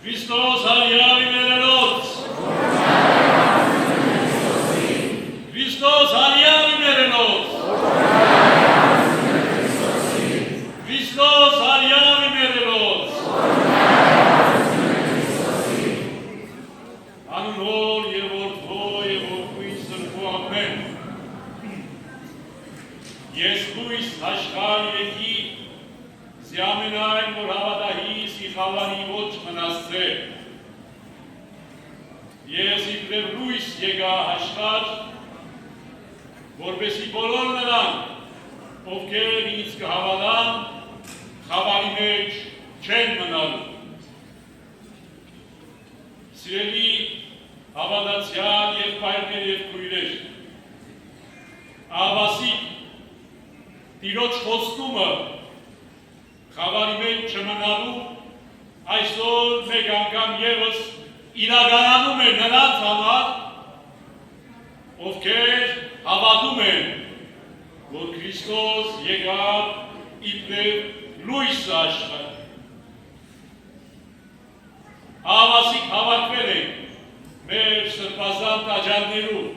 Քրիստոս հարյավի մերելոց Քրիստոս հարյավի մերելոց Քրիստոս հարյավի մերելոց Անունոր եւ Որդու եւ Որդուի Սրբու ամեն Ես հույս աշխարհ եկի Զյամենայն որ հավատահիս իխավանի ոչ մնասցե Ես իբրև լույս եկա աշխարհ որպեսզի բոլոր նրան ովքեր ինձ կհավատան խավարի մեջ չեն մնալու Սիրելի հավատացյալ եղբայրներ եւ քույրեր Ահավասիկ Տիրոջ խոստումը խավարի մեջ չմնալու այսօր մեկ անգամ ևս իրականանում է նրանց համար ովքեր հավատում են որ Քրիստոս եկավ իբրև լույս աշխարհ Ահավասիկ հավատվել ենք մեր սրբազան տաճարներում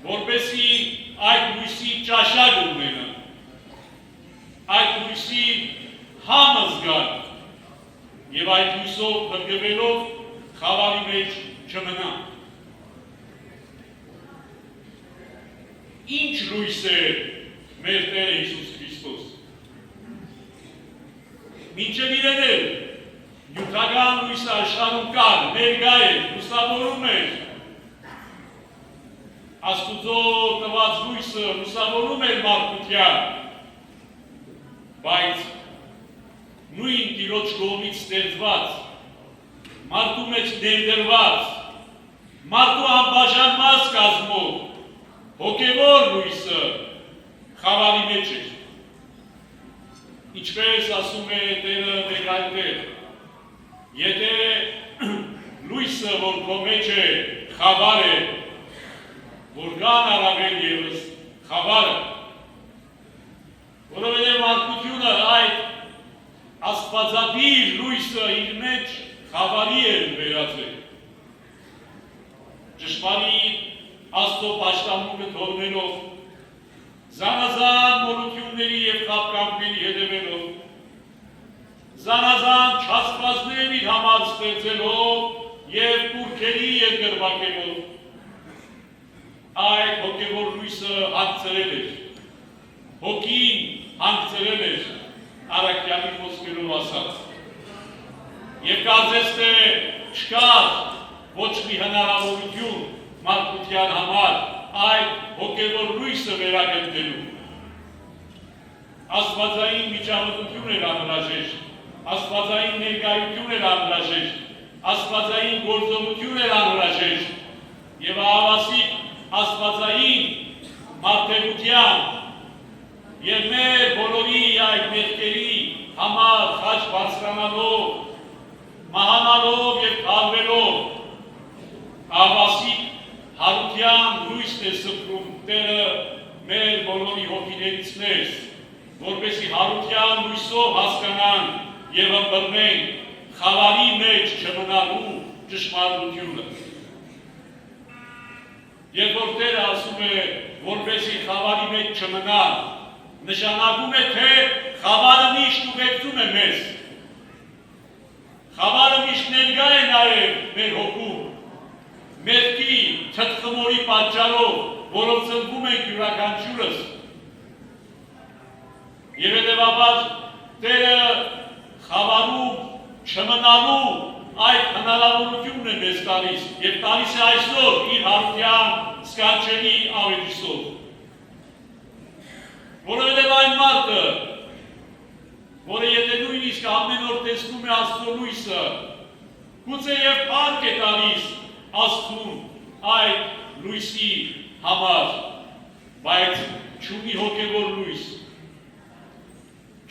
որպեսզի այդ լույսի ճաշակ ունենան այդ լույսի համը զգան եւ այդ լույսով բրգվելով խավարի մեջ չմնան Ինչ լույս է մեր Տեր Հիսուս Քրիստոս Մինչև իրենել նյութական լույսը աշխարհում կար, ներկա է, լուսավորում էր Աստուծո տված լույսը լուսավորում էր մարդկության Բայց նույն Տիրոջ կողմից ստեղծված, մարդու մեջ ներդրված, մարդու անբաժանված կազմով, հոգևոր լույսը խավարի մեջ էր Ինչպես ասում է Տերը մեկ այլտեղ, եթե լույսը, որ քո մեջ է, խավար է, որքան առավել ևս խավարը, որովհետև մարդկությունը այդ աստվածադիր լույսը իր մեջ խավարի է վերածել։ Ճշմարիտ Աստծո պաշտամունքը թողնելով, զանազան մոլությունների և խաբկանքների հետևելով, զանազան չաստվածներ իր համար ստեղծելով և կուռքերի երկրվակելով, այդ հոգևոր լույսը հանգցրել էր, հոգին հանգցրել էր Առաքյալի խոսքերով ասած, և կարծես թե չկար ոչ մի հնարավորություն մարդկության համար այդ հոգևոր լույսը վերագտնելու։ Աստվածային միջամտություն էր անհրաժեշտ, աստվածային ներկայություն էր անհրաժեշտ, աստվածային գործողություն էր անհրաժեշտ և ահավասիկ աստվածային մարդկության և մեր բոլորի այդ մեղքերի համար խաչ բարձրանալով, մահանալով և թալվելով ահավասիկ հարության լույսն է սփռում Տերը մեր բոլորի հոգիներից մեզ, որպեսզի հարության լույսով հասկանան և ըմբռնենք խավարի մեջ չմնալու ճշմարտությունը։ Երբ որ Տերը ասում է, որպեսզի խավարի մեջ չմնան, նշանակում է, թե խավարը միշտ ուղեկցում է մեզ։ Խավարը միշտ ներկա է նաև մեր հոգում, մեղքի թթխմորի պատճառով, որով ծնվում ենք յուրաքանչյուրս։ Եվ հետևաբար Տերը խավարում չմնալու այդ հնարավորությունն է մեզ տալիս և տալիս է այսօր իր հարության սքանչելի ավետիսով։ Որովհետև այն մարդը, որը եթե նույնիսկ ամեն օր տեսնում է Աստծո լույսը, գուցե և փառք է տալիս Աստծուն այդ լույսի համար, բայց չունի հոգևոր լույս,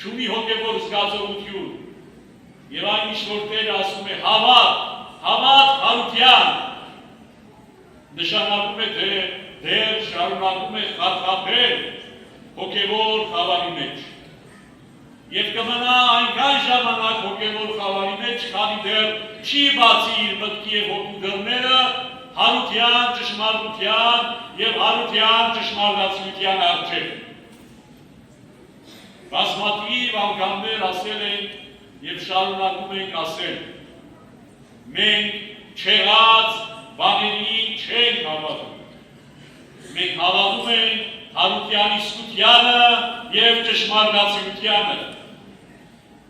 չունի հոգևոր զգացողություն, և այն ինչ որ Տերը ասում է հավատ հարության, նշանակում է, թե դեռ շարունակում է խաբել հոգևոր խավարի մեջ։ Եվ կմնա այնքան ժամանակ հոգևոր խավարի մեջ, քանի դեռ չի բացի իր մտքի և հոգու դռները հարության, ճշմարտության և հարության ճշմարտացիության առջև։ Բազմաթիվ անգամներ ասել ենք և շարունակում ենք ասել. մենք չեղած բաների չենք հավատում։ Մենք հավատում ենք հարության իսկությանը և ճշմարտացիությանը։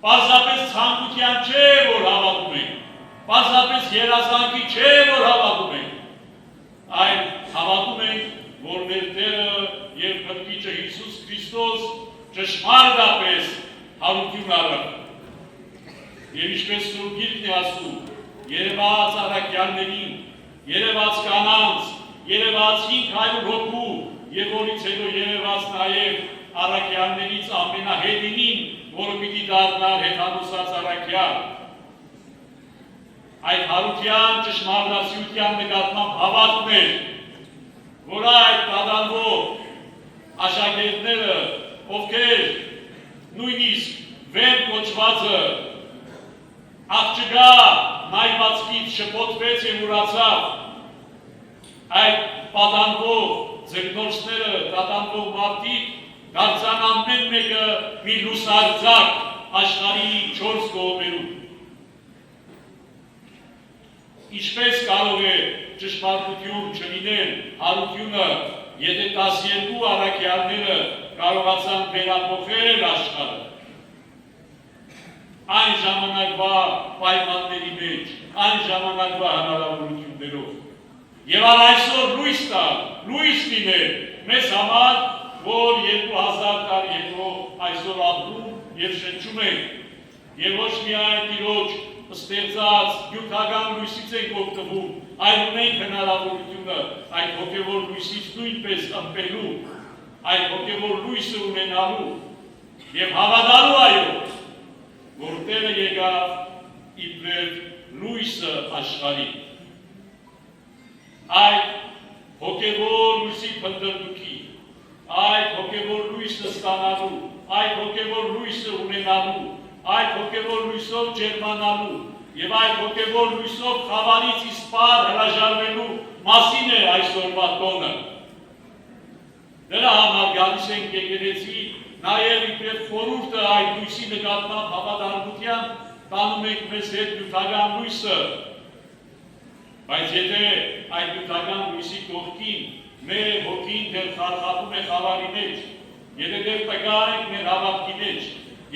Պարզապես ցանկության չէ, որ հավատում ենք, պարզապես երազանքի չէ, որ հավատում ենք, այլ հավատում ենք, որ մեր Տերը և Փրկիչը Հիսուս Քրիստոս ճշմարտապես հարություն առավ։ Եվ ինչպես Սուրբ Գիրքն է ասում, երևաց առաքյալներին, երևաց կանանց, երևաց 500 հոգու, և որից հետո երևաց նաև առաքյալներից ամենահետինին, որը պիտի դառնար հեթանոսած առաքյալ։ Այդ հարության ճշմարտացիության նկատմամբ հավատն էր, որ այդ տադանվող աշակերտները, ովքեր նույնիսկ վեր կոչվածը աղջկա նայվածքից շփոթվեց և ուրացավ, այդ պատանվող ձգնորսները, տատանվող մարդիկ դարձան ամեն մեկը մի լուսարձակ աշխարհի 4 կողմերում։ Ինչպես կարող է ճշմարտություն չլինել հարությունը, եթե 12 առաքյալները կարողացան վերափոխել աշխարհը։ Այն ժամանակվա պայմանների մեջ, այն ժամանակվա հնարավորություններով։ Եվ այսօր լույս տա, լույս լինել մեզ համար, որ 2000 տարի հետո այսօր ապրում և շնչում ենք, և ոչ միայն Տիրոջ ստեղծած նյութական լույսից ենք օգտվում, այլ ունենք հնարավորությունը այդ հոգևոր լույսից նույնպես ըմպելու, այդ հոգևոր լույսը ունենալու և հավատալու այո, որ Տերը եկավ իբրև լույսը աշխարհի։ Այդ հոգևոր լույսի փնտրտուքի, այդ հոգևոր լույսը ստանալու, այդ հոգևոր լույսը ունենալու, այդ հոգևոր լույսով ջերմանալու և այդ հոգևոր լույսով խավարից իսպար հրաժարվելու մասին է այսօրվա տոնը։ Դրա համար գալիս ենք եկեղեցի, նաև իբրև խորհուրդը այդ լույսի նկատմամբ հավատարմության տանում ենք մեզ հետ նյութական լույսը, բայց եթե այդ նյութական լույսի կողքին մեր հոգին դեռ խարխափում է խավարի մեջ, եթե դեռ տկա ենք մեր հավատքի մեջ,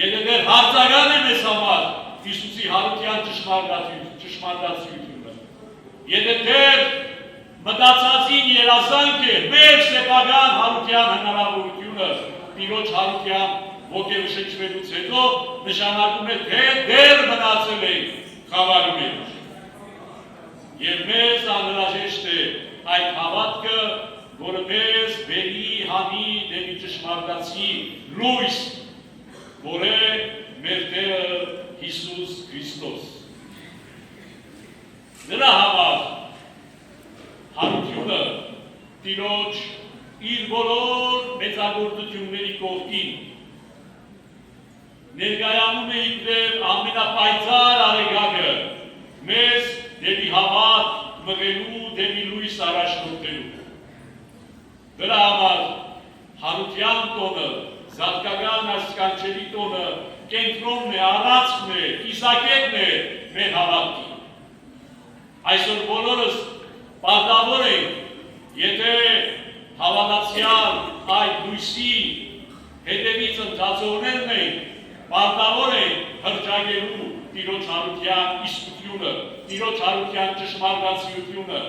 եթե դեռ հարցական է մեզ համար Հիսուսի հարության ճշմարտացիությունը, եթե դեռ մտածածին երազանք է մեր սեփական հարության հնարավորությունը Տիրոջ հարության ոգեշնչվելուց հետո նշանակում է, թե դեռ մնացել ենք խավարի մեջ։ Եվ մեզ անհրաժեշտ է այդ հավատքը, որը մեզ բերի հանի դեպի ճշմարտացի լույս, որ է մեր Տերը Հիսուս Քրիստոս։ Նրա համար հարությունը Տիրոջ իր բոլոր մեծագործությունների կողքին ներկայանում է իբրև ամենապայծառ արեգակը մեզ դեպի հավատ մղելու, դեպի լույս առաջնորդելու։ Դրա համար հարության տոնը, զատկական ասկանչելի տոնը կենտրոնն է, առածքն է, կիսակետն է մեր հավատքի։ Այսօր բոլորս պարտավոր ենք, եթե հավատացյալ այդ լույսի հետևից ընթացողներն ենք, պարտավոր ենք հռչակելու Տիրոջ հարության իսկությունը, Տիրոջ հարության ճշմարտացիությունը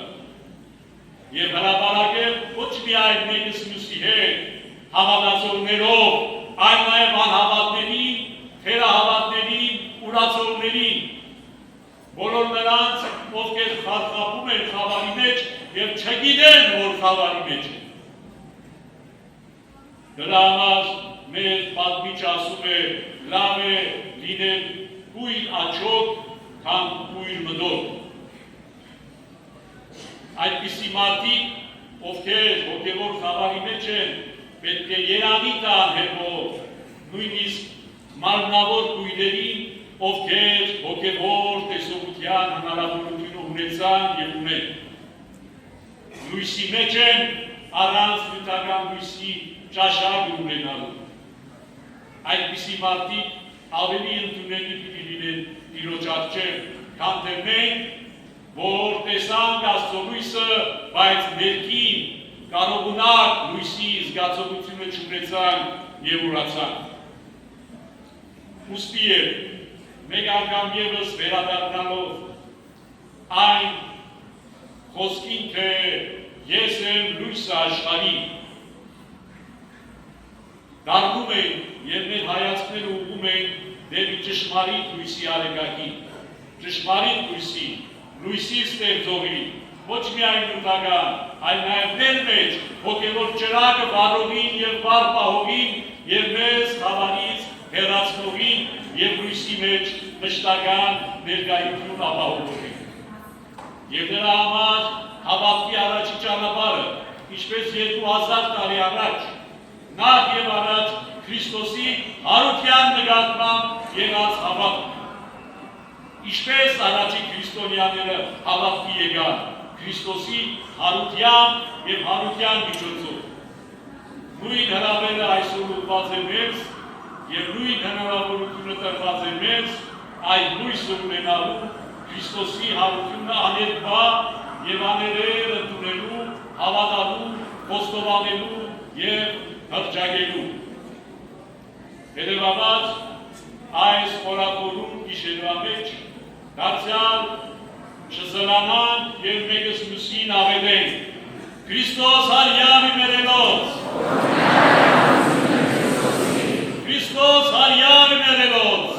և հրապարակել ոչ միայն մեկս մյուսի հետ հավատացողներով, այլ նաև անհավատներին, թերահավատներին, ուրացողներին, բոլոր նրանց, ովքեր խարխափում են խավարի մեջ և չգիտեն, որ խավարի մեջ են։ Դրա համար մեր պատմիչ ասում է, լավ է լինել կույր աչոք, քան կույր մտով։ Այդպիսի մարդիկ, ովքեր հոգևոր խավարի մեջ են, պետք է երանի տան հերբով, նույնիսկ մարմնավոր կույրերին, ովքեր հոգևոր տեսողության հնարավորությունը ունեցան և ունեն։ Լույսի մեջ են առանց նյութական լույսի ճաշակ ունենալու։ Այդպիսի մարդիկ ավելի ընդունելի պիտի լինեն Տիրոջ առջև, քան թե մենք, որ տեսանք Աստծո լույսը, բայց ներքին կարողունակ լույսի զգացողությունը չունեցանք և ուրացանք։ Ուստի է, մեկ անգամ ևս վերադառնալով այն խոսքին, թե ես եմ լույսը աշխարհի, դառնում ենք և մեր հայացքները ուղղում ենք դեպի ճշմարիտ լույսի արեգակին, ճշմարիտ լույսի, լույսի ստեղծողի, ոչ միայն նյութական, այլ նաև մեր մեջ հոգևոր ճրագը վառողին և վառ պահողին և մեզ խավարից հեռացնողին և լույսի մեջ մշտական ներկայություն ապահովողին։ Եվ դրա համար հավատքի առաջի ճանապարհը, ինչպես 2000 տարի առաջ, նախ և առաջ Քրիստոսի հարության նկատմամբ եղած հավատք։ Ինչպես առաջի քրիստոնյաները հավատքի եկան Քրիստոսի հարության և հարության միջոցով։ Նույն հրավերը այսօր ուղղված է մեզ և նույն հնարավորությունը տրված է մեզ այդ լույսը ունենալու, Քրիստոսի հարությունը աներկբա և աներեր ընդունելու, հավատալու, խոստովանելու և հռչակելու։ Հետևաբար, այս օրակորում գիշերվա մեջ դարձյալ չզլանանք և մեկս մյուսին ավետենք Քրիստոս հարյա մերելոց, Քրիստոս հարյա մերելոց,